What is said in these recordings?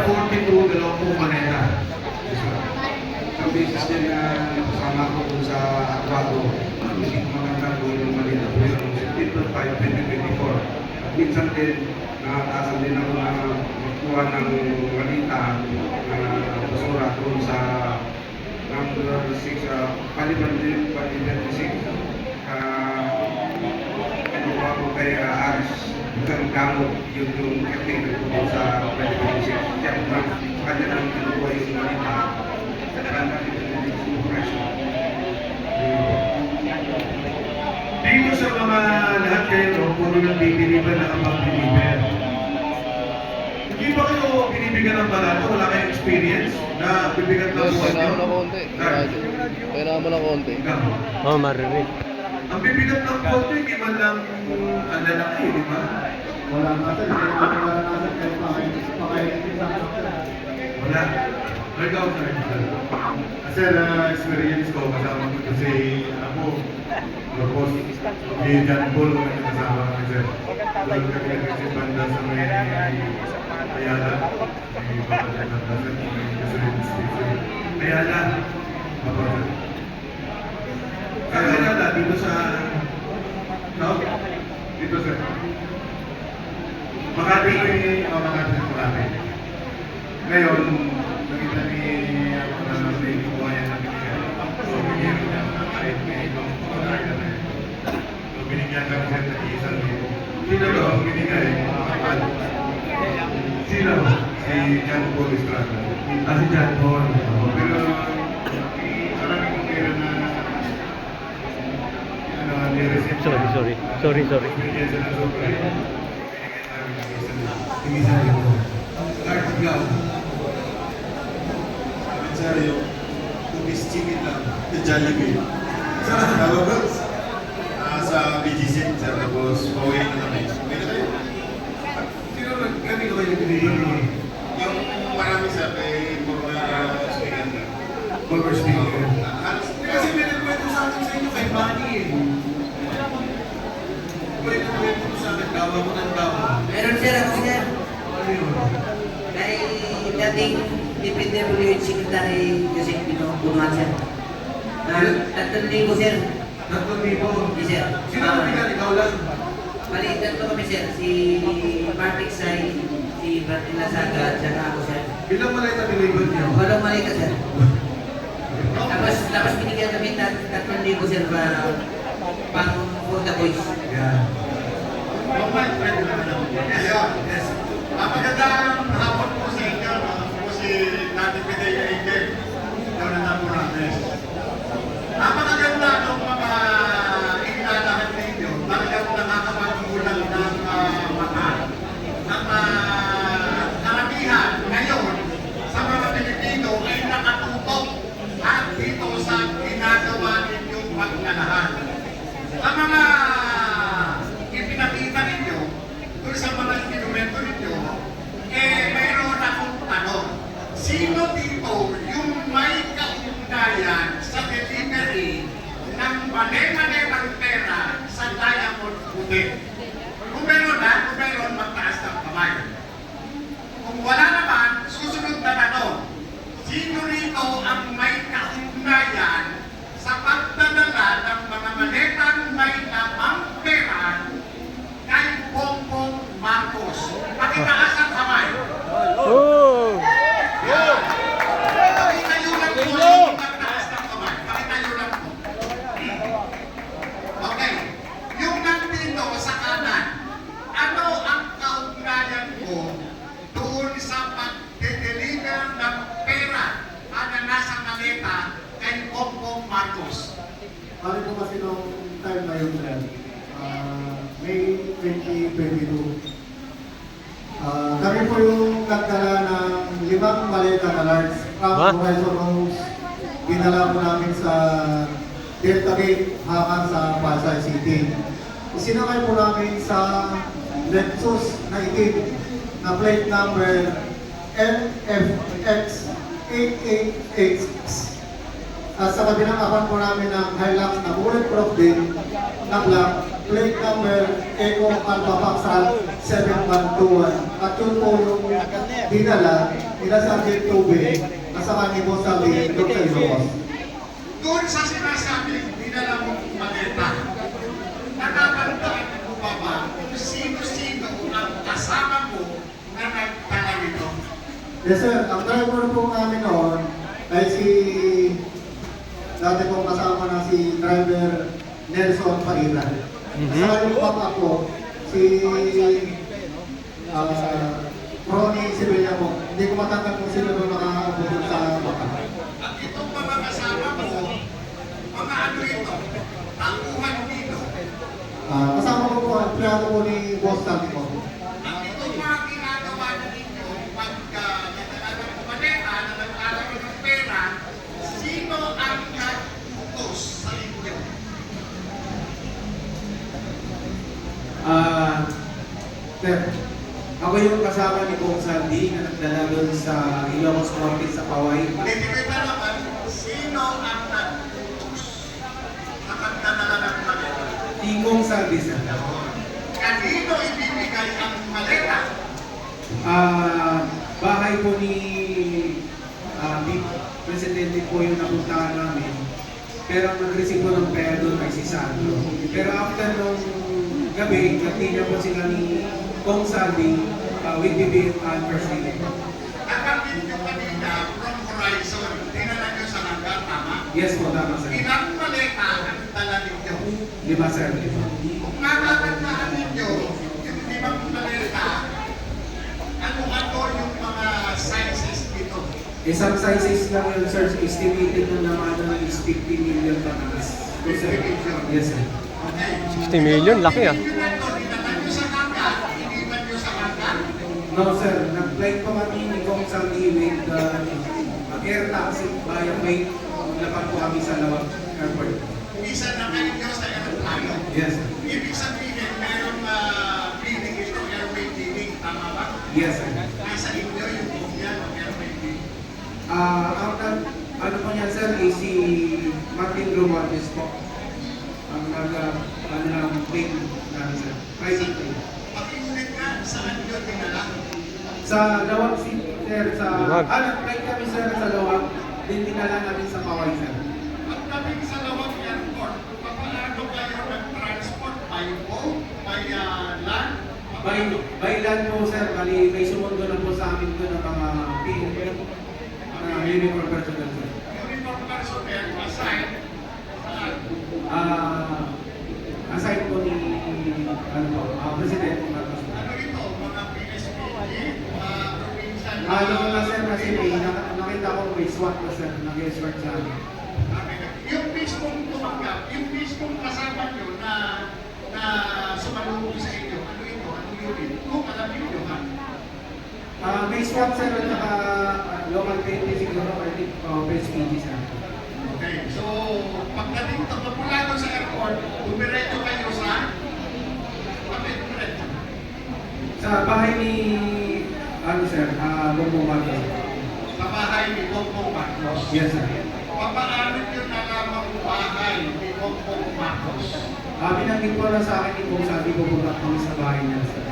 42, dalawang pong maneta. Ang basis niya na kasama ko dun sa Aquado, hindi ko maganda doon yung malita ko yun, September 5, 2024. At minsan din, nakatasan din ako na magkuha ng malita na basura doon sa number 6, Paliban 26. Kinuha ko kay Aris, hanggang gamot yung caretaker ko doon sa Paliban 26. Kaya sa kanya lang kinuha yung malita. Dito sa mga lahat kayo, puro ng bibiniban na kapag biniban. Hindi ba kayo binibigyan ng balato? Wala kayong experience na bibigyan ng buhay nyo? Kailangan mo ng konti. Kailangan mo ng konti. Oh, marinig. Ang bibigat ng boto, hindi man lang ang lalaki, di ba? Wala nga sir, hindi ko naranasan kahit pakainin sa Wala. Ikaw, sir. Sir, experience ko kasama ko kasi ako, tapos may John Paul kami kasama kami sir. Doon kami nag-isip banda sa may Ayala, may bakat ng banda sir, may Gasoline Station. Ayala. Ako sir. Kaya Ayala, dito sa... No? Dito sir. Makati. Makati. Ngayon, nakita ni ako na may kukuhayan na binigyan. So, binigyan ko niya kahit may ibang pagkakain na yun. So, binigyan kami sir na isang libo. Sino to? Ang binigay, kapal. Sino? Si John Paul Estrada. Si John Paul. Pero, maraming pera na ni-receive. Sorry. Binigyan siya ng sobra. Binigyan namin ng isang libo. Tingisa rin mo. Large ikaw. Sir, yung cookies chicken lang, the Jollibee. Tapos, sa BGC, sir, tapos pauwi na kami. Uwi na kayo. Sino nagkami ko kayo binigyan? Yung marami sir, kay former speaker. Former speaker. Kasi may nagkwento sa akin sa inyo kay Manny eh. May nagkwento sa akin, gawa mo ng gawa. Meron sir ako sir. Ano yun? Kay dating DPWH Secretary Joseph Pino Bungan sir. 3,000 sir. 3,000. Yes sir. Sino ang binigyan? Ikaw lang. Bali, tatlo kami sir. Si Martik Sai, si Martin Lasaga, at saka ako sir. Ilang malita delivered niyo? Walang malita sir. Tapos binigyan kami 3,000 sir pang for the boys. Yeah. Yes. Magandang hapon po sa inyo. Ako si Nati Pidea Ingel. Ikaw na napo namin. Napakaganda ng mga inalahan ninyo. Talagang nakakapagmulan ng mata. Ang karamihan ngayon sa mga Pilipino ay nakatutok at dito sa ginagawa ninyong paglalahan. Sa mga ipinakita ninyo, doon sa mga instrumento ninyo, mayroon akong tanong. Sino dito yung may kaugnayan sa delivery ng mali-mali ng pera sa Diamond Hotel? Kung meron, magtaas ng kamay. Kung wala naman, susunod na tanong. Sino rito ang may kaugnayan sa pagdadala ng mga maletang may lamang pera kay Bongbong Marcos? Pakitaas ang kamay. Oh! Pakitayo lang po yung magtaas ng kamay. Pakitayo lang po. Okay. Yung nandito sa kanan, ano ang kaugnayan ko doon sa pag-deliver ng pera na nasa maleta kay Bongbong Marcos? Ano po kasi nung time na yun sir, May 2022. Kami po yung nagdala ng 5 maleta na large from Horizon Homes. Dinala po namin sa Delta Gate hanggang sa Pasay City. Isinakay po namin sa Lexus na itim na plate number NFX 8886. At sa kabilang akan po namin ng Hilux na bulletproof din na black, plate number Eco Alpha Foxtrot 7121. At yun po yung dinala nila Sergeant Tube kasama ni Boss Saldi doon sa Ilocos. Doon sa sinasabing dinala mong maleta, nakakandaan mo ba kung sino-sino ang kasama mo na nagtala nito? Yes sir, ang driver po namin noon ay si dati pong kasama na si driver Nelson Parida. Kasama yung papa ko, si Ronnie Sibilla po. Hindi ko matanggal kung sino doon nakaabot sa baka. At itong mga kasama mo, mga ano ito, tauhan dito. Kasama ko po, ang plano po ni Boss Saldi po. At itong mga ginagawa ninyo pagka nagtala ng maleta na nagtala ng pera, sino ang nag-utos sa inyo? Sir, ako yung kasama ni Kong Sandy na nagdala doon sa Ilocos Market sa Paway. Dito naman, sino ang nag-utos na pagdala ng maleta? Si Kong Sandy, sir. Kanino ibibigay ang maleta? Bahay po ni Presidente po yung napuntahan namin. Pero ang nag-receive po ng pera doon ay si Sandro. Pero after nung gabi, nagtinya po sila ni Kong Sandy with BBM and First Lady. Nakamit nyo kanina from Horizon, dinala nyo sa hanggang, tama? Yes po, tama sir. Ilang maleta ang dala ninyo? 5 sir, 5. Kung nakakandaan ninyo, yung 5 maleta, ano-ano yung mga sizes dito? Isang sizes lang yun sir, estimated na naman is 50 million patakas. 50 million. Yes sir. Okay. 60 million, laki ah. Yung na ito, dinala nyo sa hanggang, iniwan nyo sa hanggang. No sir, nag-flight pa kami ni Kong Sandy with air taxi via weight. Lapag po kami sa Lawag Airport. Isa na kayo nyo sa aeroplano. Yes sir. Ibig sabihin, merong bidding ito, airway bidding, tama ba? Yes sir. Nasa inyo yung bigyan ng airway bidding. Ano po niyan sir, is si Martin Romualdez po. Ang plane namin sir. Private plane. Pakiulit nga, saan nyo dinala? Sa Lawag City sir, Lawag. nag-flight kami sir sa Lawag. Din dinala namin sa Paway sir. At kaming sa Lawag Airport, paano kayo nag-transport? By boat? By land? By land po sir, bali may sumundo na po sa amin doon ng mga uniform personnel sir. Uniform personnel, aside, Aside po ni President Marcos. ano ito, mga PSPG, provincial, Na sir, kasi may nakita ko may SWAT na sir, nag-escort sa amin. yung mismong tumanggap, yung mismong kasama nyo na sumalubong sa inyo, ano ito, ano unit? Kung alam nyo, ha? May SWAT sir at saka local 20 siguro, I think PSPG sir. Okay, so pagdating ito, magmula doon sa airport, dumiretso kayo sa dumiretso. Sa bahay ni, sir, Bongbong Marcos. Sa bahay ni Bongbong Marcos. Yes sir. Papaano nyo nalamang bahay ni Bongbong Marcos? Binanggit po na sa akin ni Kong Sandy, pupunta kami sa bahay niya sir.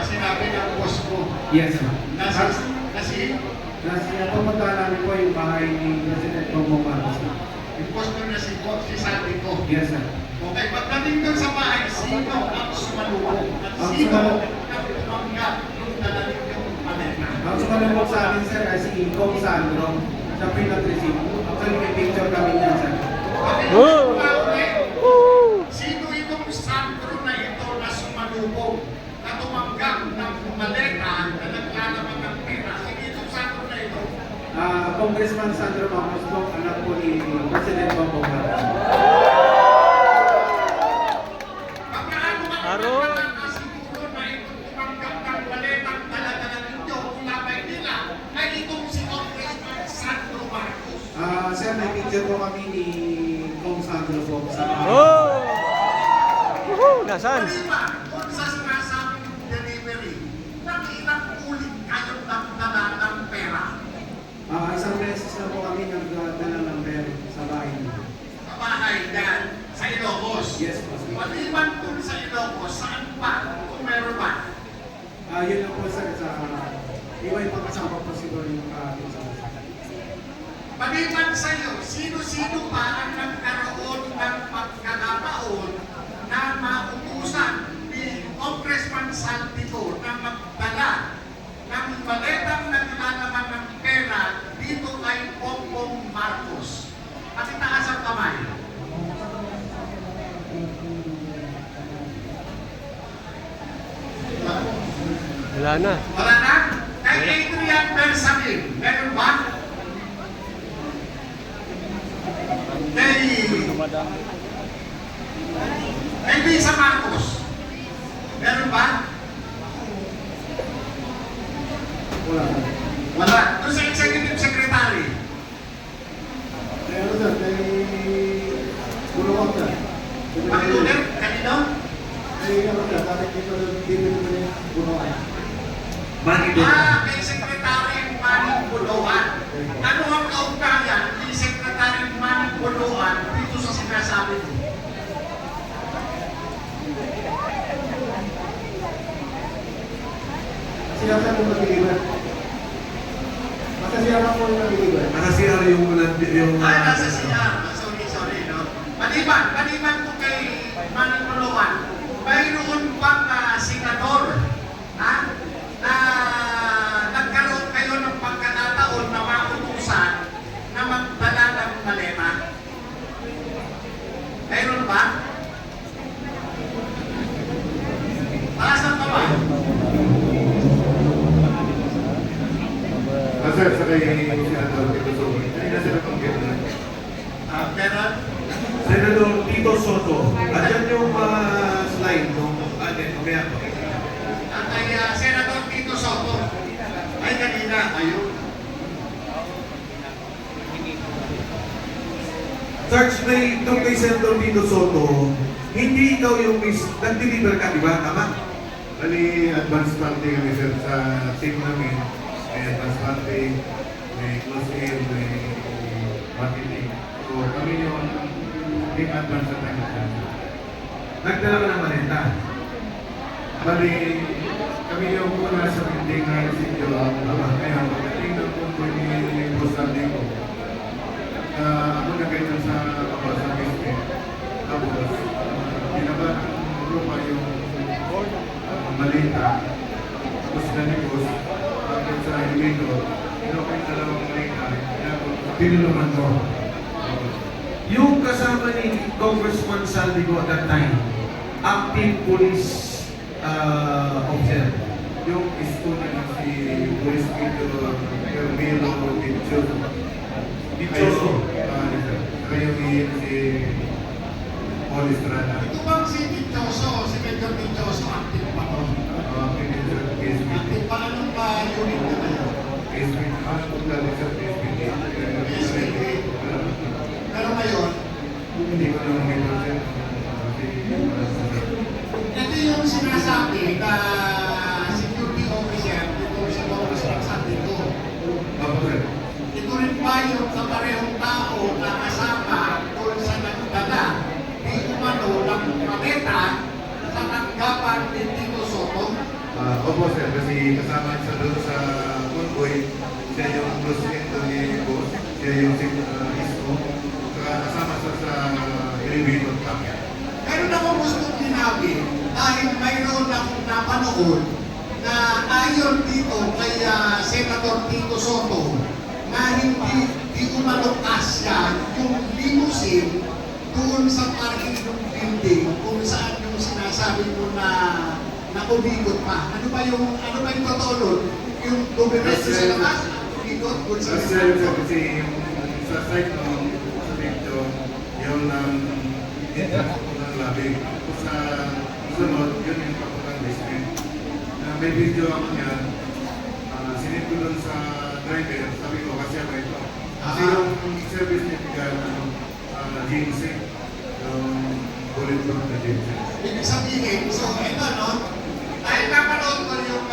Sinabi ng boss ko, Yes sir. kasi Pumunta namin po yung bahay ni President Bongbong Marcos. yung boss ko na si Sandy ko. Yes sir. Okay, pagdating doon sa bahay, sino ang sumalubong? At Ang sino sumalubong. ang tumanggap yung dalaling yung maleta? Ang sumalubog sa amin sir ay si Kong Sandro. Siya po yung nag-receive. Actually may picture kami niya sir. Oh! Sino itong Sandro na ito na sumalubong na tumanggap ng maleta na naglalaman ng pera? Sino itong Sandro na ito? Congressman Sandro Marcos po, anak po ni President Bongbong Marcos. Pagkaano ka Aro? nakakasiguro na itong tumanggap ng maletang dala-dala ninyo kung labay nila na itong si Congressman Sandro Marcos? Sir, may picture po kami ni Kong Sandro po sa Oh! Woohoo! Nasaan? Diba, kung sa sinasabing delivery, nakilang ulit kayong nagdala ng pera. Isang beses na po kami nagdala ng pera sa bahay niya. Sa bahay dyan, sa ilo. Ilocos. Yes, po, sir. Maliban dun sa Ilocos, saan pa? Kung meron ba? Yun lang po sir, sa iba yung pagkasama po siguro yung Maliban sa iyo, sino-sino pa ang nagkaroon ng pagkakataon na mautusan ni Congressman Saltico na magdala ng maletang naglalaman ng pera dito kay Bongbong Marcos? Pakitaas ang kamay. Wala na. Wala na? Kay Adrian Bersamin, meron ba? Kay Lisa Marcos, meron ba? Wala. Wala. Doon sa executive secretary, Ano sir, kay Bulawang sir. pakiulit, kanino? Kay ano sir, dati dito yung Bulawang. Kay Secretary Manning Buluan. Ano ang kaugnayan ni Secretary Manning Buluan dito sa sinasabi ko? Siya sir yung mag-deliver. Basta siya lang po yung mag-deliver. Nakasira yung Nasa siya. Sorry, no? Maliban ko kay Manning Buluan, mayroon bang senador, ha? Na nagkaroon kayo ng pagkakataon na mautusan na magdala ng maleta? Mayroon ba? Taas ang kamay. Sir, sa kay Senator Tito Soto, hindi na sila pang gano'n. Meron? Senador Tito Soto, andyan yung slide nung mamaya pakita. Kay Senator Tito Soto. Ay, kanina. Ayun. Search may itong kay Senator Tito Soto, hindi ikaw yung nag-deliver ka, di ba? Tama? Bali, advance party kami sir sa team namin. May advance party, may close air, may marketing. So kami yung team advance sa time na. Nagdala ka ng maleta. Bali, kami yung una sa building na sityo. Ngayon, pagdating ng punto ni Boss Saldico, ako na ganyan sa baba sa basement. Tapos, binaba ng grupa yung malita. Tapos na ni Boss, bakit sa elevator, inokay dalawang malita. Tinulungan ko. Yung kasama ni Congressman Saldico at that time, active police officer. Yung isko na si Police Major Carmelo Dichoso. Dichoso. Saka yung si Paul Estrada. Ito bang si Dichoso, si Major Dichoso, active pa ko? Active pa, anong unit na kayo? Pero ngayon, Hindi ko naman may percent. ito yung sinasabi na security officer dito sa Congressman Saldico. Opo, sir. Ito rin ba yung kaparehong tao na kasama doon sa nagdala di umano ng maleta sa tanggapan ni Tito Soto? Opo, sir. Kasi kasama siya doon sa convoy. Siya yung close endo ni Boss. Siya yung isko. Saka kasama siya sa elevator truck. Meron akong gustong linawin dahil mayroon akong napanood na ayon dito kay Senator Tito Soto na hindi umano kasya yung limousine doon sa parking ng building kung saan yung sinasabi mo na nakubigot pa. Ano ba yung totoo nun? Yung dumiretso sa labas? Nakubigot? Kung sa Sir, kasi yung sa site noon, sa video, yung entrance ko ng labi. Tapos sa sunod, yun yung papuntang basement. May video ako niyan, sinip ko dun sa driver, sabi ko kasi ako ito. Kasi yung service niya tigal, ginseng, yung bulletproof na ginseng. ibig sabihin, so ito no, dahil napanood ko yung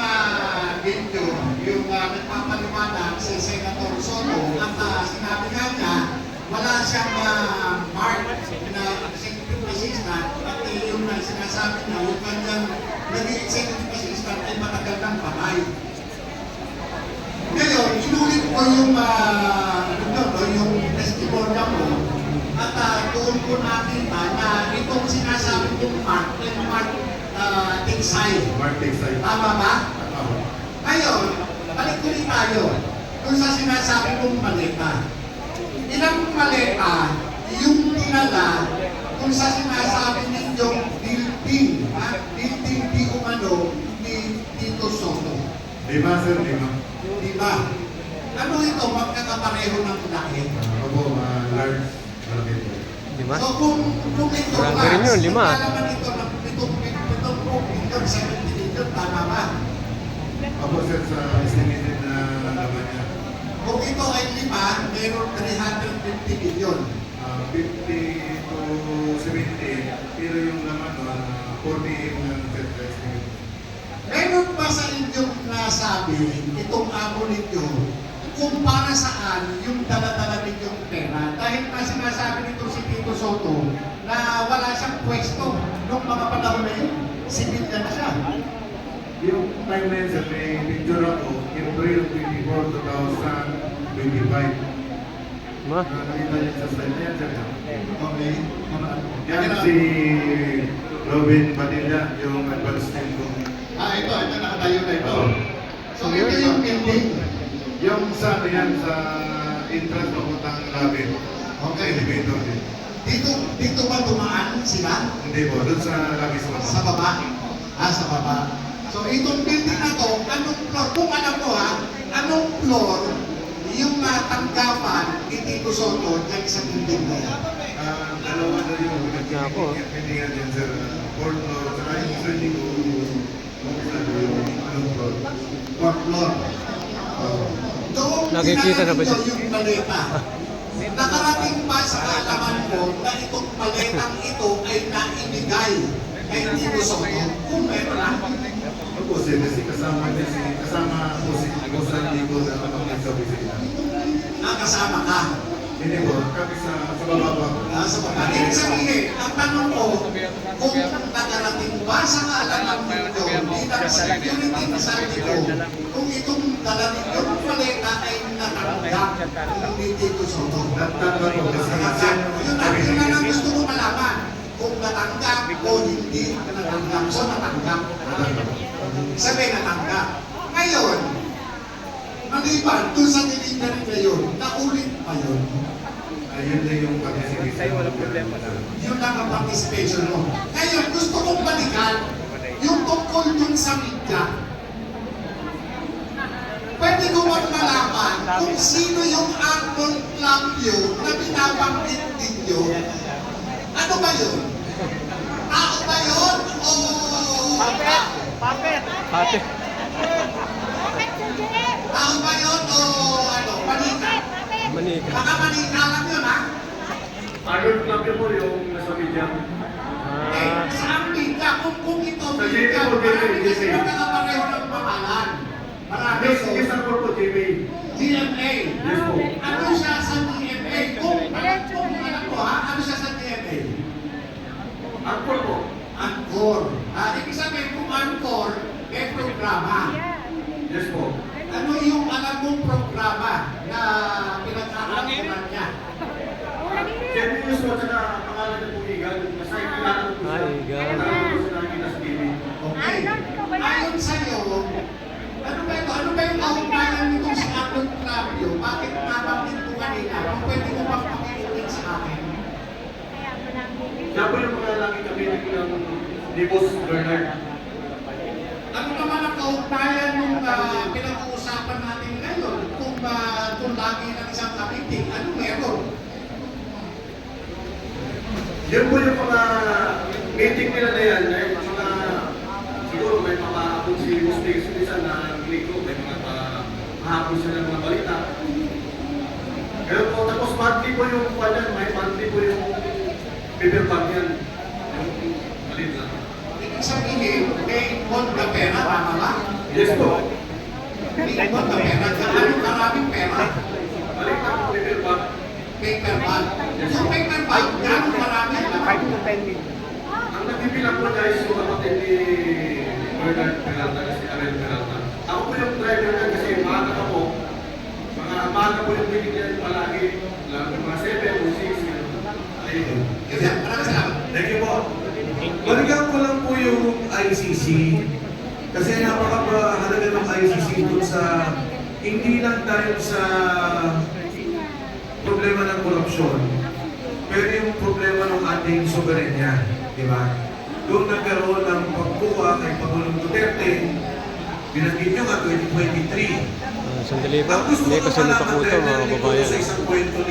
video, yung nagpapaliwanag si Senator Soto at sinabi nga niya, wala siyang mark na executive sinasabi niya, yung kanyang naging executive assistant ay matagal ng patay. Ngayon, inulit ko yung testimonya ko at doon ko nakita na itong sinasabi kong Mark Tigsay. Mark Tigsay. Tama ba? Tama. Ngayon, balik ulit tayo kung sa sinasabi kong maleta. Ilang maleta yung dinala kung sa sinasabi ninyong building, building di umano ni Tito Soto. 5, sir, 5. Diba? Ano ito, magkakapareho ng laki? Opo, large. Malaki po. Lima? So kung ito Marami class, rin yun, 5. naman ito ng 70 million, tama ba? Opo, sir, sa estimated na laman niya. Kung ito ay 5, meron 350 million. 50 to 70, pero yung laman, 40 ng set estimate. Meron ba sa inyong nasabi itong amo ninyo kung para saan yung dala-dala ninyong pera? Dahil na sinasabi nito si Tito Soto na wala siyang pwesto nung mga panahon na yun. Civilian siya. Yung time na yun, sir, may picture ako, April 24, 2025. Ma? Nakita niyo sa slide na yan, sir. Okay? Yan si Robin Padilla, yung advance team ko. Ito nakatayo na ito. So ito yung building. Yung sa ano yan, sa entrance papuntang lobby. Okay. Elevator din. Dito ba tumaan sila? Hindi po, doon sa lobby sa Sa baba? Sa baba. So itong building na to, anong floor? Kung alam mo anong floor yung tanggapan ni Tito Soto dyan sa building na yan? Dalawa na yung Ganda ako. hindi nga dyan, sir. Fourth floor, saka yung isa hindi ko anong floor. Fourth floor. Doon Nakikita na ba siya? yung maleta. Nakarating ba sa kaalaman mo na itong maletang ito ay naibigay kay Tito Soto? Kung meron lang. Opo, sir, kasi kasama po si Gonzalo Ligo na kapatid sa opisina. Nakasama ka. Hindi po, kami sa baba pa. Sa baba. Ibig sabihin, ang tanong ko, kung nakarating ba sa kaalaman ninyo bilang security authority ko, kung itong dala ninyong maleta ay natanggap ni Tito Soto. Natanggap po kasi Yun na lang gusto ko malaman. Kung natanggap o hindi natanggap. So natanggap. Sabi natanggap. Ngayon, maliban doon sa delivery ngayon, naulit pa yun. ayun na yung participation. Sa'yo walang problema na. Yun lang ang participation mo. Ngayon, gusto kong balikan yung tungkol dun sa media. Pwede ko bang malaman kung sino yung Arnold Claudio na binabanggit ninyo? Ano ba yun? Tao ba yun? O... Pate. Tao ba yun? O ano? Manika? Manika. Baka manika lang yun, ha? Arnold Claudio po yung nasa media. Saan media? Kung ito Sa media, JP po, marami JP. kasi nakapareho ng pangalan. Marami. Yes, sir po, JP. GMA. Yes po. Ano siya sa GMA? Kung alam ko ha, ano siya sa GMA? Angkor po. Angkor. Ibig sabihin kung Angkor, may programa. Yes po. Ano yung alam mong programa na pinag-aaralan niya? JP News po, saka pangalan na po Igan. Nasa ikilan po siya. Igan. Nakakita po siya nakikita sa TV. Okay. Ayon sa'yo, ano ba ito? Ano ba yung kaugnayan nitong si Arnold Claudio? Bakit nabanggit ko kanina? Kung pwede mo bang pakiulit sa akin? Siya po yung mga lagi kami ng ni Boss Bernard. Ano naman ang kaugnayan nung pinag-uusapan natin ngayon? Kung lagi ng isang kapiting, ano meron? Yun po yung mga meeting nila na yan, ay mga siguro may mga kung si Boss Biggs isa na Nico, may mga mahapon sila ng mga balita. Pero po, tapos monthly po yung panyan, may monthly po yung paper bag yan. Yung malit lang. Ibig sabihin, may bond na pera, tama ba? Yes po. May bond na pera, gaano karaming pera? Malit lang po paper bag. Paper bag. Yung paper bag, gaano karami? 5 to 10 million. Ang nagbibilang po guys yung kapatid ni Bernard Peralta, si Ariel Peralta. Ako po yung driver na kasi maaga ka po. Mga maaga po yung binigyan palagi. Mga 7 o 6. Ayun. Maraming salamat. Thank you po. Balikan ko lang po yung ICC. Kasi napakahalaga ng ICC dun sa hindi lang dahil sa problema ng korupsyon, pero yung problema ng ating soberenya, di ba? Doon nagkaroon ng pagkuha kay Pangulong Duterte, binanggit nyo nga 2023. Sandali po. Ang gusto Hindi ko kasi malaman napakuto dahil mga narinig ko kababayan. sa isang kwento ni